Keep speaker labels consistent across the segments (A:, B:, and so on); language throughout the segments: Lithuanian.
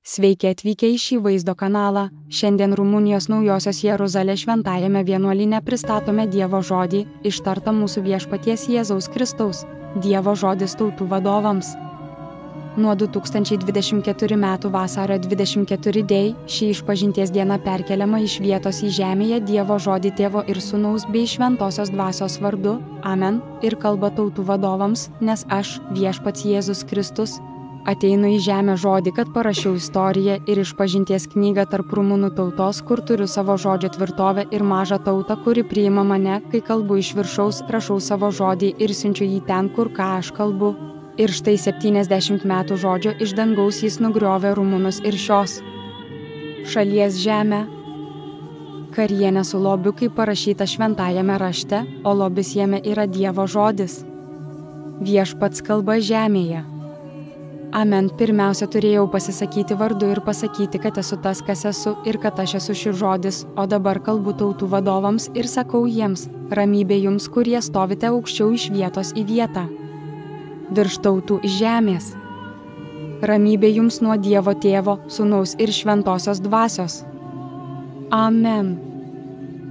A: Sveiki atvykę į šį vaizdo kanalą. Šiandien Rumunijos Naujosios Jeruzalės šventajame vienuolyne pristatome Dievo žodį, ištartą mūsų viešpaties Jėzaus Kristaus, Dievo žodis tautų vadovams. Nuo 2024 m. vasario 24 dėj ši išpažinties diena perkeliama iš vietos į žemėje Dievo žodį Tėvo ir Sūnaus bei Šventosios Dvasios vardu, Amen, ir kalba tautų vadovams, nes aš, viešpats Jėzus Kristus, ateinu į žemę žodį, kad parašiau istoriją ir išpažinties knygą tarp rumunų tautos, kur turiu savo žodžio tvirtovę ir mažą tautą, kuri priima mane, kai kalbu iš viršaus, rašau savo žodį ir siunčiu jį ten, kur ką aš kalbu. Ir štai 70 metų žodžio iš dangaus jis nugriovė rumunus ir šios šalies žemę. Karienė su lobiu, kaip parašyta šventajame rašte, o lobis jame yra Dievo žodis. Viešpats kalba žemėje. Amen. Pirmiausia, turėjau pasisakyti vardu ir pasakyti, kad esu tas, kas esu ir kad aš esu šis žodis, o dabar kalbu tautų vadovams ir sakau jiems, ramybė jums, kurie stovite aukščiau iš vietos į vietą. Virš tautų iš žemės. Ramybė jums nuo Dievo Tėvo, Sūnaus ir Šventosios Dvasios. Amen.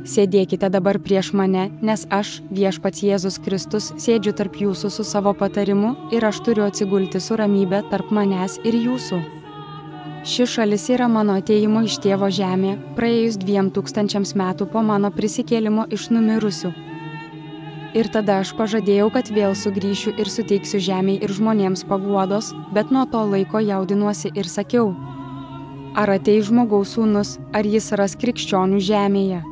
A: Sėdėkite dabar prieš mane, nes aš, viešpats Jėzus Kristus, sėdžiu tarp jūsų su savo patarimu ir aš turiu atsigulti su ramybė tarp manęs ir jūsų. Ši šalis yra mano atėjimo iš Tėvo žemė, praėjus 2000 metų po mano prisikėlimo iš numirusių. Ir tada aš pažadėjau, kad vėl sugrįšiu ir suteiksiu žemei ir žmonėms paguodos, bet nuo to laiko jaudinuosi ir sakiau, ar ateis žmogaus sūnus, ar jis ras krikščionių žemėje.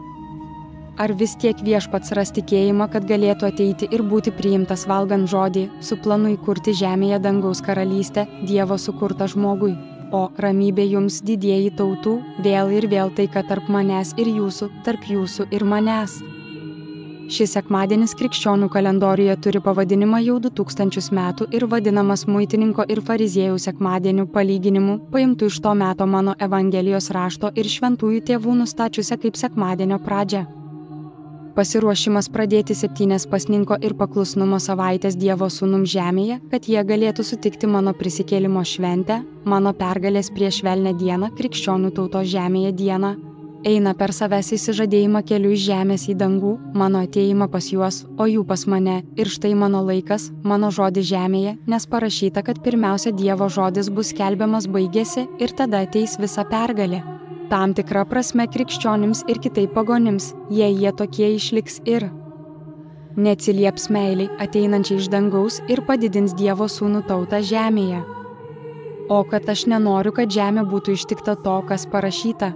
A: Ar vis tiek viešpats ras tikėjimą, kad galėtų ateiti ir būti priimtas valgant žodį, su planu įkurti žemėje dangaus karalystę, Dievo sukurtą žmogui. O ramybė jums, didieji tautų, vėl ir vėl taika tarp manęs ir jūsų, tarp jūsų ir manęs. Šis sekmadienis krikščionių kalendoriuje turi pavadinimą jau 2000 metų ir vadinamas muitininko ir fariziejų sekmadienių palyginimu, paimtų iš to meto mano Evangelijos rašto ir šventųjų tėvų nustačiusią kaip sekmadienio pradžią. Pasiruošimas pradėti 7 pasninko ir paklusnumo savaitės Dievo sūnum žemėje, kad jie galėtų sutikti mano prisikėlimo šventę, mano pergalės prieš velnią dieną, krikščionių tautos žemėje dieną, eina per savęs įsižadėjimą keliu iš žemės į dangų, mano atėjimą pas juos, o jų pas mane, ir štai mano laikas, mano žodis žemėje, nes parašyta, kad pirmiausia Dievo žodis bus skelbiamas baigėsi ir tada ateis visa pergalė. Tam tikra prasme krikščionims ir kitaip pagonims, jei jie tokie išliks ir neatsilieps meiliai ateinančiai iš dangaus ir padidins Dievo sūnų tautą žemėje. O kad aš nenoriu, kad žemė būtų ištikta to, kas parašyta,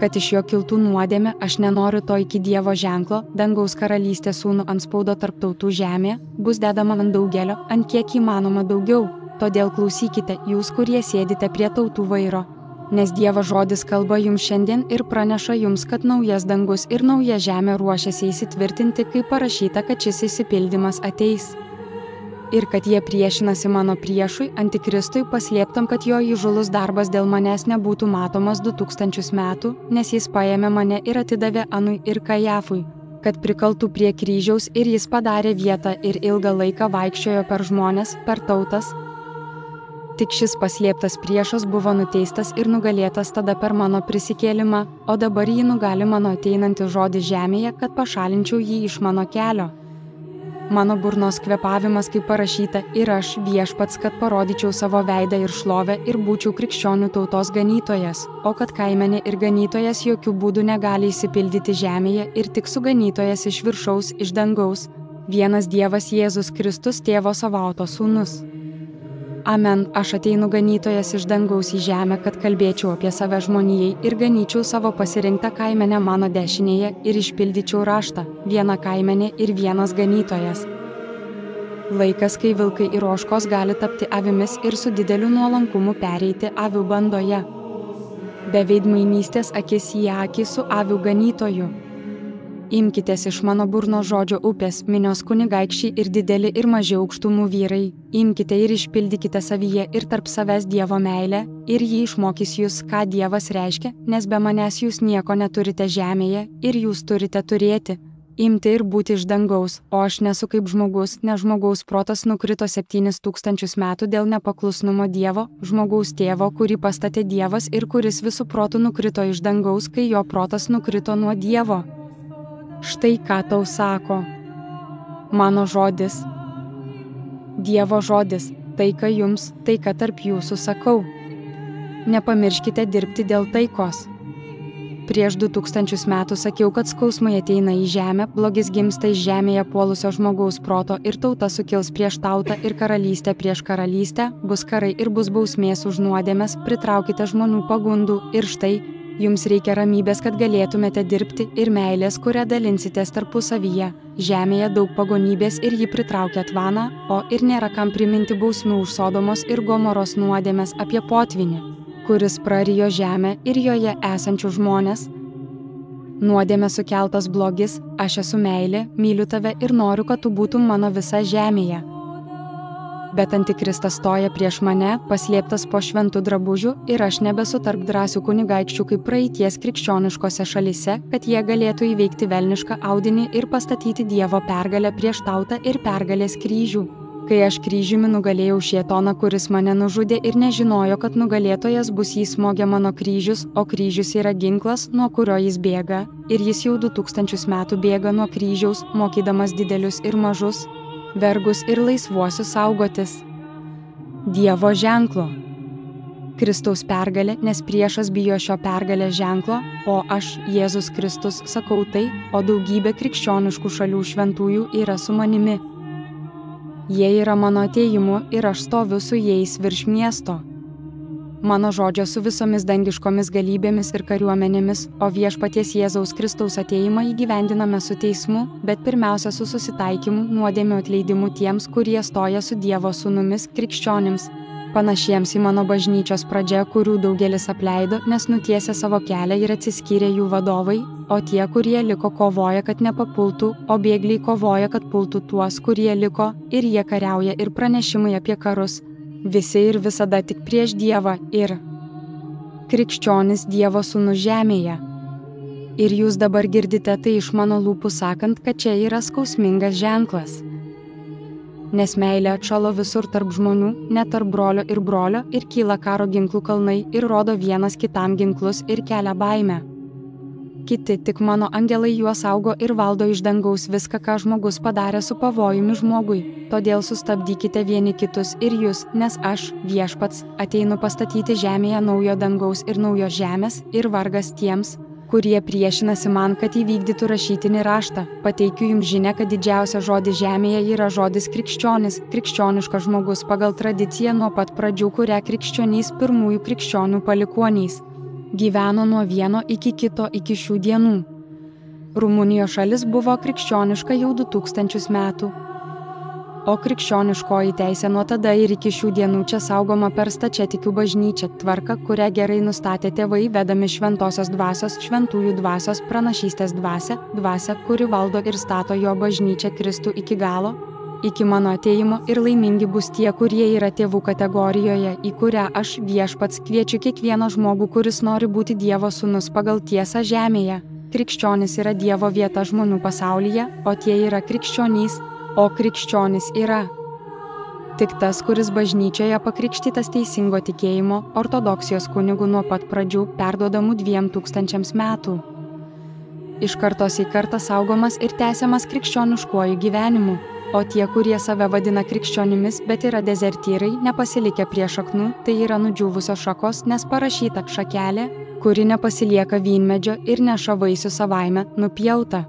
A: kad iš jo kiltų nuodėmė, aš nenoriu to iki Dievo ženklo, dangaus karalystės sūnų antspaudo tarp tautų žemė, bus dedama ant daugelio, ant kiek įmanoma daugiau. Todėl klausykite, jūs, kurie sėdite prie tautų vairo. Nes Dievo žodis kalba jums šiandien ir praneša jums, kad naujas dangus ir nauja žemė ruošiasi įsitvirtinti, kaip parašyta, kad šis įsipildymas ateis. Ir kad jie priešinasi mano priešui, antikristui, paslėptam, kad jo įžūlus darbas dėl manęs nebūtų matomas 2000 metų, nes jis paėmė mane ir atidavė Anui ir Kajafui, kad prikaltų prie kryžiaus ir jis padarė vietą ir ilgą laiką vaikščiojo per žmones, per tautas. Tik šis paslėptas priešas buvo nuteistas ir nugalėtas tada per mano prisikėlimą, o dabar jį nugali mano ateinantį žodį žemėje, kad pašalinčiau jį iš mano kelio. Mano burnos kvepavimas, kaip parašyta, ir aš viešpats, kad parodyčiau savo veidą ir šlovę ir būčiau krikščionių tautos ganytojas, o kad kaimenė ir ganytojas jokių būdų negali įsipildyti žemėje ir tik suganytojas iš viršaus, iš dangaus, vienas Dievas Jėzus Kristus, Tėvo Savauto sūnus. Amen. Aš ateinu ganytojas iš dangaus į žemę, kad kalbėčiau apie save žmonijai ir ganyčiau savo pasirinktą kaimenę mano dešinėje ir išpildyčiau raštą, viena kaimenė ir vienas ganytojas. Laikas, kai vilkai ir ožkos gali tapti avimis ir su dideliu nuolankumu pereiti avių bandoje. Be veidmainystės akis į akį su avių ganytoju. Imkitės iš mano burno žodžio upės, minios kunigaikščiai ir dideli ir maži aukštumų vyrai. Imkite ir išpildykite savyje ir tarp savęs Dievo meilę, ir jį išmokys jūs, ką Dievas reiškia, nes be manęs jūs nieko neturite žemėje, ir jūs turite turėti, imti ir būti iš dangaus, o aš nesu kaip žmogus, nes žmogaus protas nukrito 7000 metų dėl nepaklusnumo Dievo, žmogaus tėvo, kurį pastatė Dievas ir kuris visų protų nukrito iš dangaus, kai jo protas nukrito nuo Dievo. Štai ką tau sako mano žodis. Dievo žodis, taika jums, taika tarp jūsų sakau. Nepamirškite dirbti dėl taikos. Prieš 2000 metų sakiau, kad skausmai ateina į žemę, blogis gimsta iš žemėje puolusio žmogaus proto ir tauta sukils prieš tautą ir karalystę prieš karalystę, bus karai ir bus bausmės už nuodėmes, pritraukite žmonių pagundų ir štai, jums reikia ramybės, kad galėtumėte dirbti ir meilės, kurią dalinsitės tarpusavyje. Žemėje daug pagonybės ir ji pritraukia tvaną, o ir nėra kam priminti bausmių už Sodomos ir Gomoros nuodėmes apie potvinį, kuris prarijo žemę ir joje esančių žmonės. Nuodėmė sukeltas blogis, aš esu meilė, myliu tave ir noriu, kad tu būtum mano visa žemėje. Bet antikristas stoja prieš mane, paslėptas po šventų drabužių ir aš nebesu tarp drąsių kunigaikščių kaip praeities krikščioniškose šalyse, kad jie galėtų įveikti velnišką audinį ir pastatyti Dievo pergalę prieš tautą ir pergalės kryžių. Kai aš kryžiumi nugalėjau šėtoną, kuris mane nužudė ir nežinojo, kad nugalėtojas bus jį smogė mano kryžius, o kryžius yra ginklas, nuo kurio jis bėga, ir jis jau 2000 metų bėga nuo kryžiaus, mokydamas didelius ir mažus, vergus ir laisvuosius saugotis Dievo ženklo. Kristaus pergalė, nes priešas bijo šio pergalės ženklo, o aš, Jėzus Kristus, sakau tai, o daugybė krikščioniškų šalių šventųjų yra su manimi. Jie yra mano atėjimu ir aš stoviu su jais virš miesto. Mano žodžio su visomis dangiškomis galybėmis ir kariuomenėmis, o viešpaties Jėzaus Kristaus atėjimą įgyvendiname su teismu, bet pirmiausia su susitaikymu, nuodėmių atleidimu tiems, kurie stoja su Dievo sūnumis krikščionims, panašiems į mano bažnyčios pradžią, kurių daugelis apleido, nes nutiesė savo kelią ir atsiskyrė jų vadovai, o tie, kurie liko, kovoja, kad nepapultų, o bėgliai kovoja, kad pultų tuos, kurie liko, ir jie kariauja ir pranešimai apie karus. Visi ir visada tik prieš Dievą ir krikščionis Dievo sūnus žemėje. Ir jūs dabar girdite tai iš mano lūpų sakant, kad čia yra skausmingas ženklas. Nes meilė atšalo visur tarp žmonių, ne tarp brolio, ir kyla karo ginklų kalnai ir rodo vienas kitam ginklus ir kelia baimę. Kiti tik mano angelai juos saugo ir valdo iš dangaus viską, ką žmogus padarė su pavojumi žmogui. Todėl sustabdykite vieni kitus ir jūs, nes aš, viešpats, ateinu pastatyti žemėje naujo dangaus ir naujos žemės, ir vargas tiems, kurie priešinasi man, kad įvykdytų rašytinį raštą. Pateikiu jums žinią, kad didžiausia žodis žemėje yra žodis krikščionis, krikščioniškas žmogus pagal tradiciją nuo pat pradžių, kurią krikščionys pirmųjų krikščionių palikuonys gyveno nuo vieno iki kito iki šių dienų. Rumunijos šalis buvo krikščioniška jau 2000 metų. O krikščioniškoji teisė nuo tada ir iki šių dienų čia saugoma per stačiatikių bažnyčią, tvarką, kurią gerai nustatė tėvai, vedami šventosios dvasios, šventųjų dvasios, pranašystės dvasia, kuri valdo ir stato jo bažnyčią Kristų iki galo, iki mano atėjimo, ir laimingi bus tie, kurie yra tėvų kategorijoje, į kurią aš, viešpats, kviečiu kiekvieną žmogų, kuris nori būti Dievo sūnus pagal tiesą žemėje. Krikščionis yra Dievo vieta žmonių pasaulyje, o tie yra krikščionys, o krikščionis yra tik tas, kuris bažnyčioje pakrikštytas teisingo tikėjimo, ortodoksijos kunigų nuo pat pradžių, perduodamų 2000 metų. Iš kartos į kartą saugomas ir tęsiamas krikščioniškuoju gyvenimu. O tie, kurie save vadina krikščionimis, bet yra dezertyrai, nepasilikę prie šaknų, tai yra nudžiūvusios šakos, nes parašyta šakelė, kuri nepasilieka vynmedžio ir neša vaisių savaime, nupjauta.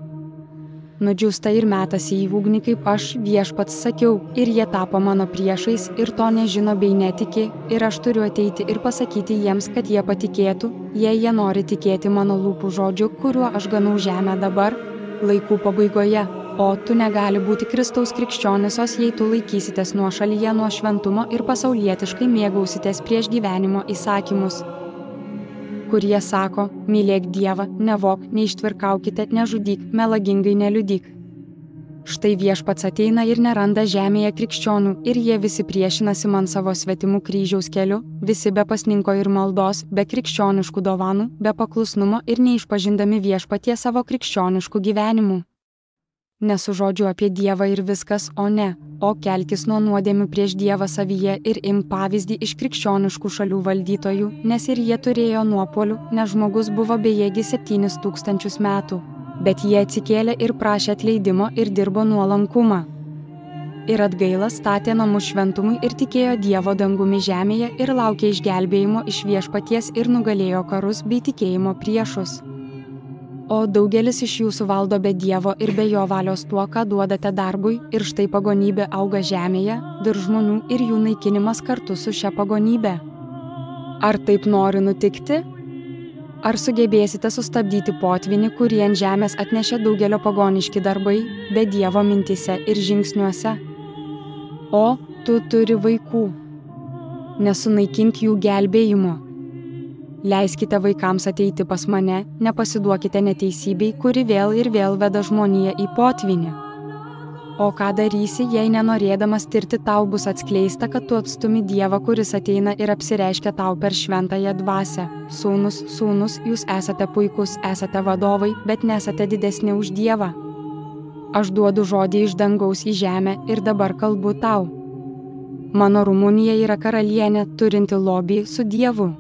A: Nudžiūsta ir metasi į ugnį, kaip aš, viešpats, sakiau, ir jie tapo mano priešais ir to nežino bei netiki, ir aš turiu ateiti ir pasakyti jiems, kad jie patikėtų, jei jie nori tikėti mano lūpų žodžiu, kuriuo aš ganau žemę dabar, laikų pabaigoje. O tu negali būti Kristaus krikščionis, jei tu laikysitės nuošalyje nuo šventumo ir pasaulietiškai mėgausitės prieš gyvenimo įsakymus, kurie sako: mylėk Dievą, nevok, neištvirkaukite, nežudyk, melagingai neliudyk. Štai viešpats ateina ir neranda žemėje krikščionių, ir jie visi priešinasi man savo svetimų kryžiaus keliu, visi be pasninko ir maldos, be krikščioniškų dovanų, be paklusnumo ir neišpažindami viešpatie savo krikščioniškų gyvenimų. Ne su žodžiu apie Dievą ir viskas, o ne, o kelkis nuo nuodėmių prieš Dievą savyje ir imk pavyzdį iš krikščioniškų šalių valdytojų, nes ir jie turėjo nuopuolių, nes žmogus buvo bejėgis 7000 metų. Bet jie atsikėlė ir prašė atleidimo ir dirbo nuolankumą. Ir atgaila statė namus šventumui ir tikėjo Dievo dangumi žemėje ir laukė išgelbėjimo iš viešpaties ir nugalėjo karus bei tikėjimo priešus. O daugelis iš jūsų valdo be Dievo ir be jo valios tuo, ką duodate darbui, ir štai pagonybė auga žemėje, virš žmonių ir jų naikinimas kartu su šia pagonybe. Ar taip nori nutikti? Ar sugebėsite sustabdyti potvynį, kurį ant žemės atnešė daugelio pagoniški darbai, be Dievo mintise ir žingsniuose? O, tu turi vaikų. Nesunaikink jų gelbėjimo. Leiskite vaikams ateiti pas mane, nepasiduokite neteisybei, kuri vėl ir vėl veda žmoniją į potvynį. O ką darysi, jei nenorėdamas tirti tau bus atskleista, kad tu atstumi Dievą, kuris ateina ir apsireiškia tau per šventąją dvasią. Sūnus, jūs esate puikus, esate vadovai, bet nesate didesni už Dievą. Aš duodu žodį iš dangaus į žemę ir dabar kalbu tau. Mano Rumunija yra karalienė turinti lobį su Dievu.